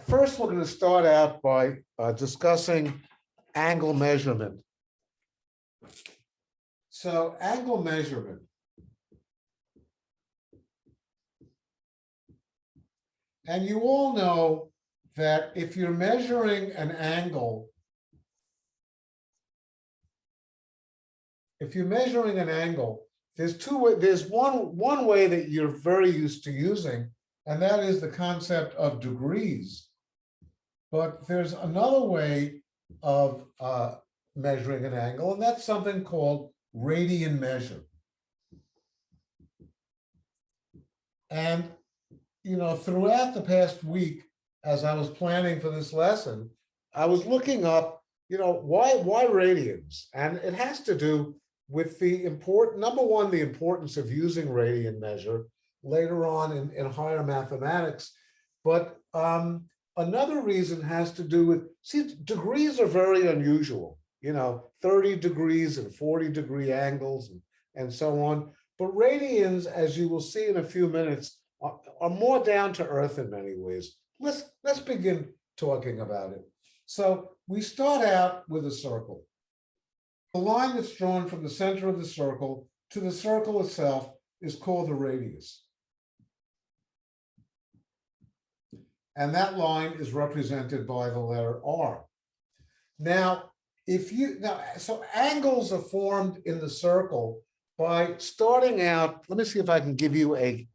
First, we're going to start out by discussing angle measurement. So angle measurement. And you all know that if you're measuring an angle, there's one way that you're very used to using, and that is the concept of degrees. But there's another way of measuring an angle, and that's something called radian measure. And throughout the past week, as I was planning for this lesson, I was looking up, why radians? And it has to do with number one, the importance of using radian measure later on in higher mathematics. But another reason has to do with, degrees are very unusual, 30 degrees and 40-degree angles and so on. But radians, as you will see in a few minutes, are more down to earth in many ways. Let's begin talking about it. So we start out with a circle. The line that's drawn from the center of the circle to the circle itself is called the radius. And that line is represented by the letter R. Now, so angles are formed in the circle by starting out. Let me see if I can give you a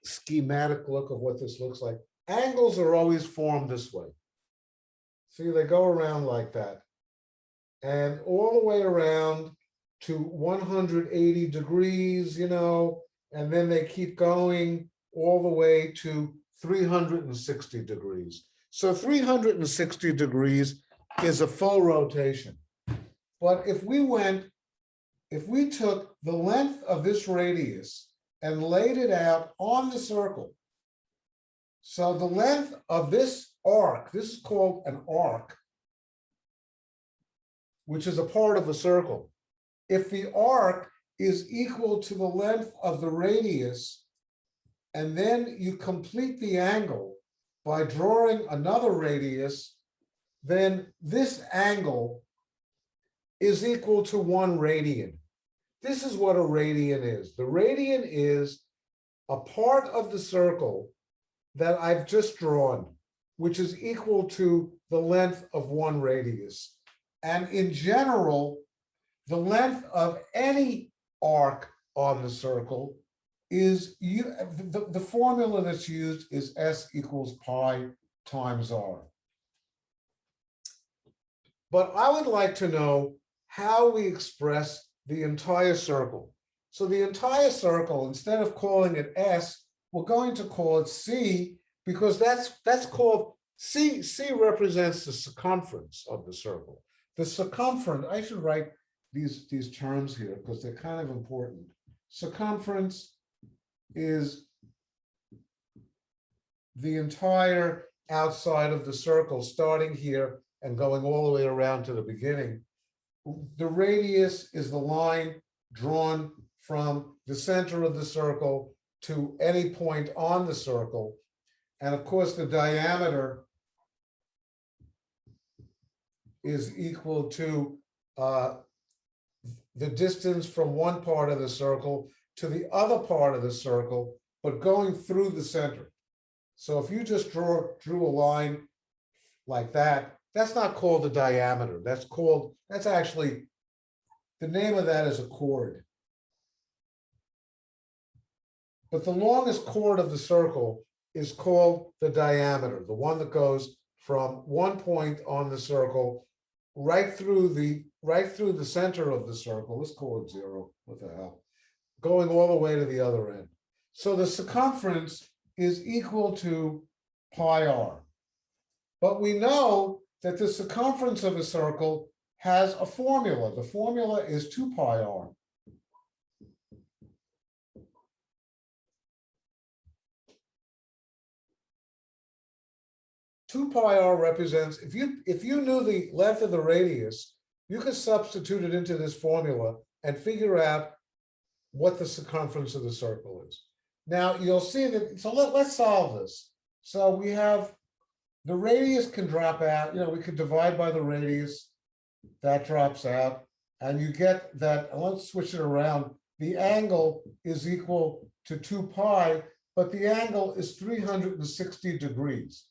schematic look of what this looks like. Angles are always formed this way. See, they go around like that. And all the way around to 180 degrees, and then they keep going all the way to 360 degrees. So 360 degrees is a full rotation. But if we took the length of this radius and laid it out on the circle, so the length of this arc, this is called an arc, which is a part of a circle. If the arc is equal to the length of the radius, and then you complete the angle by drawing another radius, then this angle is equal to 1 radian. This is what a radian is. The radian is a part of the circle that I've just drawn, which is equal to the length of 1 radius. And in general, the length of any arc on the circle is, the formula that's used is S equals pi times R. But I would like to know how we express the entire circle. So the entire circle, instead of calling it S, we're going to call it C, because that's called C. C represents the circumference of the circle. The circumference, I should write these terms here because they're kind of important. Circumference is the entire outside of the circle, starting here and going all the way around to the beginning. The radius is the line drawn from the center of the circle to any point on the circle. And of course, the diameter is equal to the distance from one part of the circle to the other part of the circle, but going through the center. So if you just drew a line like that, that's not called the diameter. That's actually, the name of that is a chord. But the longest chord of the circle is called the diameter, the one that goes from one point on the circle right through the center of the circle. Let's call it 0. What the hell? Going all the way to the other end. So the circumference is equal to pi r. But we know that the circumference of a circle has a formula. The formula is 2 pi r. Two pi r represents, if you knew the length of the radius, you could substitute it into this formula and figure out what the circumference of the circle is. Now you'll see that, so let's solve this. So we have the radius can drop out, we could divide by the radius, that drops out, and you get that, and let's switch it around. The angle is equal to 2 pi, but the angle is 360 degrees.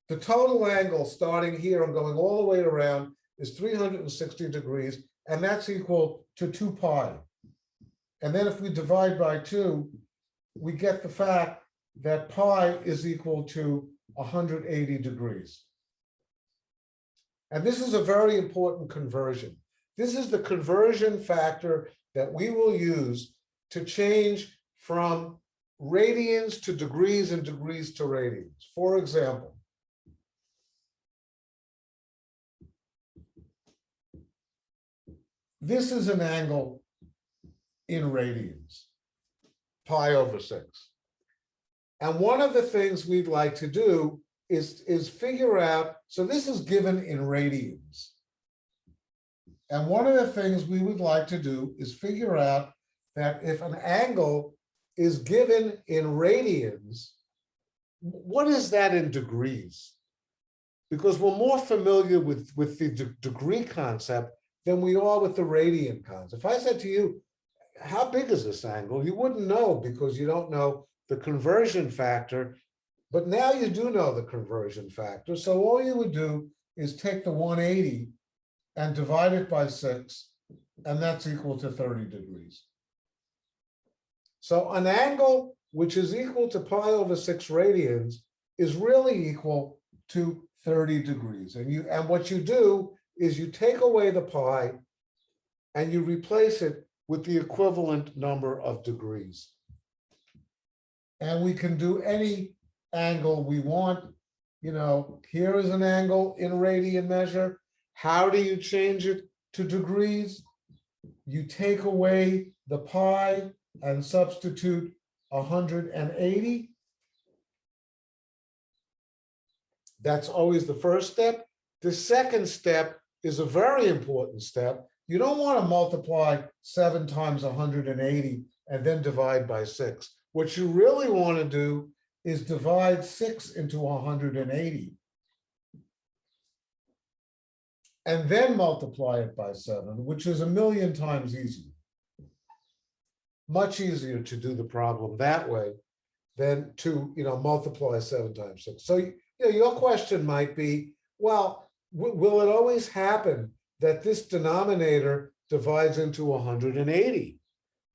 The total angle starting here and going all the way around is 360 degrees, and that's equal to 2 pi. And then if we divide by 2, we get the fact that pi is equal to 180 degrees. And this is a very important conversion. This is the conversion factor that we will use to change from radians to degrees and degrees to radians. For example, this is an angle in radians, pi over 6. And one of the things we'd like to do is figure out, so this is given in radians. And one of the things we would like to do is figure out that if an angle is given in radians, what is that in degrees? Because we're more familiar with the degree concept than we are with the radian concept. If I said to you, how big is this angle? You wouldn't know because you don't know the conversion factor, but now you do know the conversion factor. So all you would do is take the 180 and divide it by 6, and that's equal to 30 degrees. So an angle which is equal to pi over 6 radians is really equal to 30 degrees. And what you do is you take away the pi and you replace it with the equivalent number of degrees. And we can do any angle we want. Here is an angle in radian measure. How do you change it to degrees? You take away the pi and substitute 180. That's always the first step. The second step is a very important step. You don't want to multiply 7 times 180 and then divide by 6. What you really want to do is divide 6 into 180 and then multiply it by 7, which is 1,000,000 times easier. Much easier to do the problem that way than to multiply 7 times 6. So your question might be, well, will it always happen that this denominator divides into 180?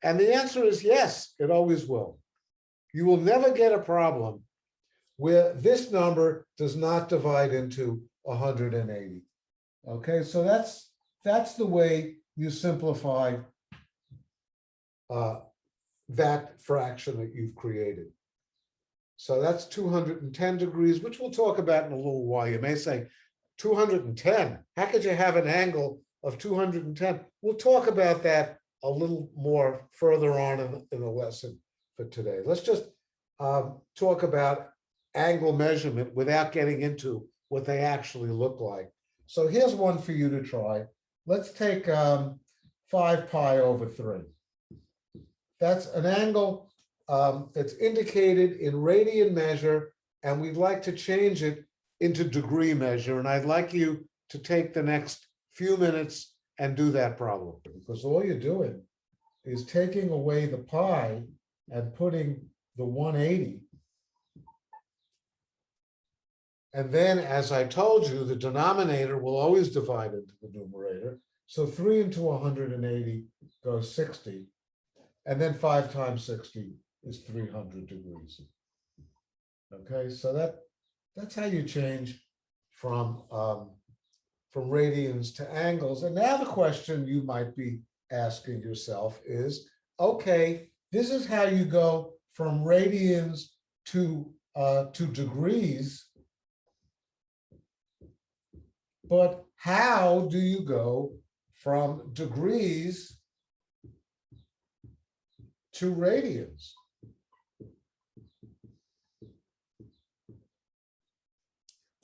And the answer is yes, it always will. You will never get a problem where this number does not divide into 180. Okay, so that's the way you simplify that fraction that you've created. So that's 210 degrees, which we'll talk about in a little while. You may say, 210, how could you have an angle of 210? We'll talk about that a little more further on in the lesson for today. Let's just talk about angle measurement without getting into what they actually look like. So here's one for you to try. Let's take 5 pi over 3. That's an angle that's indicated in radian measure, and we'd like to change it into degree measure. And I'd like you to take the next few minutes and do that problem, because all you're doing is taking away the pi and putting the 180. And then, as I told you, the denominator will always divide into the numerator. So 3 into 180 goes 60. And then 5 times 60 is 300 degrees. Okay, so that's how you change from radians to angles. And now the question you might be asking yourself is, okay, this is how you go from radians to degrees, but how do you go from degrees to radians?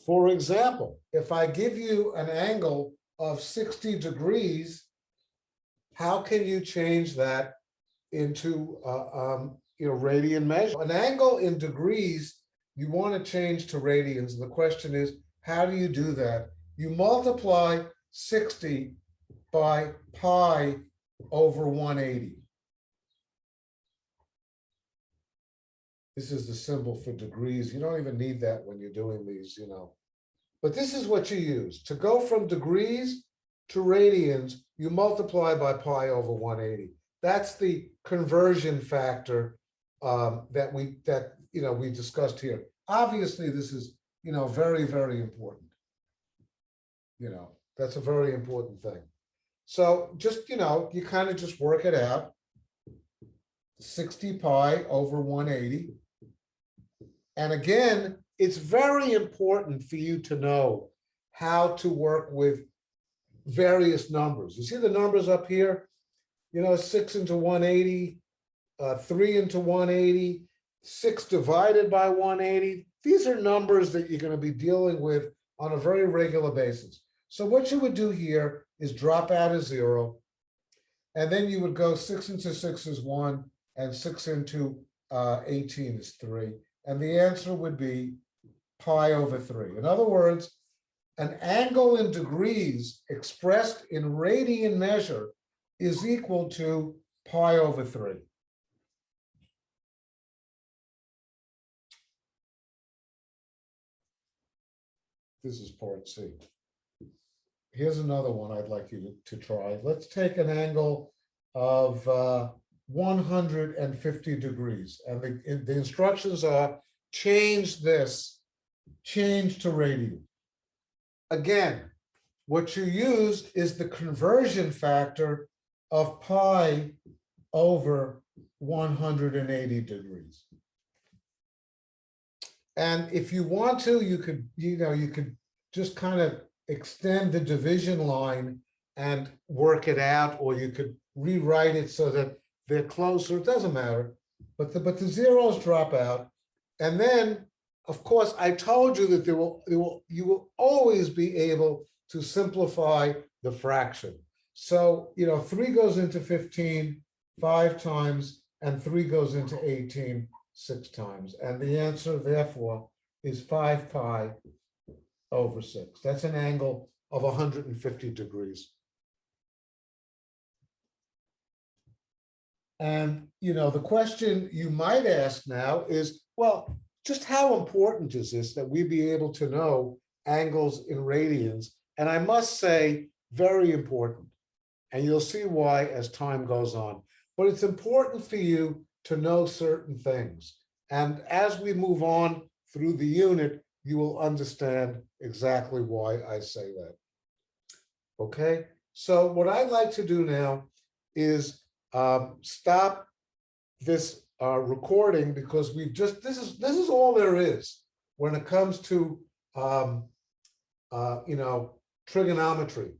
For example, if I give you an angle of 60 degrees, how can you change that into radian measure? An angle in degrees you want to change to radians. And the question is, how do you do that? You multiply 60 by pi over 180. This is the symbol for degrees. You don't even need that when you're doing these, But this is what you use. To go from degrees to radians, you multiply by pi over 180. That's the conversion factor that we discussed here. Obviously, this is very, very important. That's a very important thing. So just you kind of just work it out. 60 pi over 180. And again, it's very important for you to know how to work with various numbers. You see the numbers up here? 6 into 180, 3 into 180, 6 divided by 180. These are numbers that you're going to be dealing with on a very regular basis. So what you would do here is drop out a 0, and then you would go 6 into 6 is 1, and 6 into 18 is 3. And the answer would be pi over 3. In other words, an angle in degrees expressed in radian measure is equal to pi over 3. This is part C. Here's another one I'd like you to try. Let's take an angle of 150 degrees. And the instructions are change to radian. Again, what you use is the conversion factor of pi over 180 degrees. And if you want to, you could just kind of extend the division line and work it out, or you could rewrite it so that they're closer. It doesn't matter, but the zeros drop out. And then, of course, I told you that you will always be able to simplify the fraction. So 3 goes into 15 5 times, and 3 goes into 18 6 times. And the answer, therefore, is 5 pi over 6. That's an angle of 150 degrees. And, the question you might ask now is, well, just how important is this that we be able to know angles in radians? And I must say, very important. And you'll see why as time goes on. But it's important for you to know certain things. And as we move on through the unit, you will understand exactly why I say that. Okay, so what I'd like to do now is stop this recording, because this is all there is when it comes to trigonometry.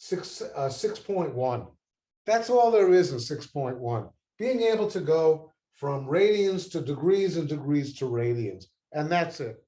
6.1. That's all there is in 6.1. Being able to go from radians to degrees and degrees to radians, and that's it.